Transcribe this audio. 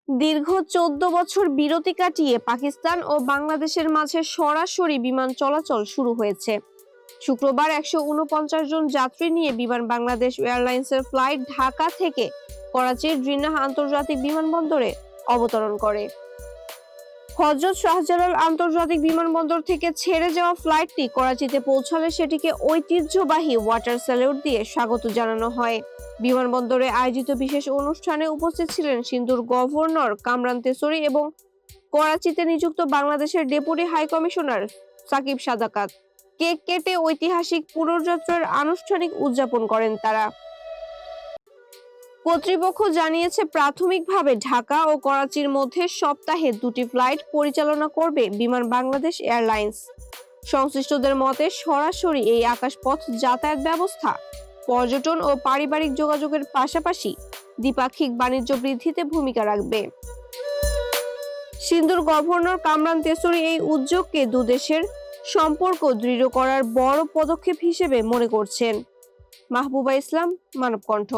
দীর্ঘ 14 বছর বিরতি কাটিয়ে পাকিস্তান ও বাংলাদেশের মাঝে সরাসরি বিমান চলাচল শুরু হয়েছে। শুক্রবার 149 জন যাত্রী নিয়ে বিমান বাংলাদেশ এয়ারলাইন্সের ফ্লাইট ঢাকা থেকে করাচির জিন্নাহ আন্তর্জাতিক বিমানবন্দরে অবতরণ করে। হযরত শাহজালাল আন্তর্জাতিক বিমানবন্দর থেকে ছেড়ে যাওয়া ফ্লাইটটি করাচিতে পৌঁছালে সেটিকে ঐতিহ্যবাহী ওয়াটার স্যালুট দিয়ে স্বাগত জানানো হয়। বিমানবন্দরে আয়োজিত বিশেষ অনুষ্ঠানে উপস্থিত ছিলেন সিন্ধুর গভর্নর কামরান তেসরি এবং করাচিতে নিযুক্ত বাংলাদেশের deputy high commissioner Shakib সাদাকাত। Cake কেটে ঐতিহাসিক পুনর্যাত্রার আনুষ্ঠানিক উদযাপন করেন তারা। কর্তৃপক্ষ জানিয়েছে, প্রাথমিকভাবে ঢাকা ও করাচির মধ্যে সপ্তাহে 2টি ফ্লাইট পরিচালনা করবে বিমান বাংলাদেশ এয়ারলাইন্স। সংশ্লিষ্টদের মতে, সরাসরি এই আকাশপথ যাতায়াত ব্যবস্থা পর্যটন ও পারিবারিক যোগাযোগের পাশাপাশি দ্বিপাক্ষিক বাণিজ্য বৃদ্ধিতে ভূমিকা রাখবে। সিন্ধুর গভর্নর কামরান তেসরি এই উদ্যোগকে দুদেশের সম্পর্ক দৃঢ় করার বড় পদক্ষেপ হিসেবে মনে করছেন। মাহবুবা ইসলাম, মানবকণ্ঠ।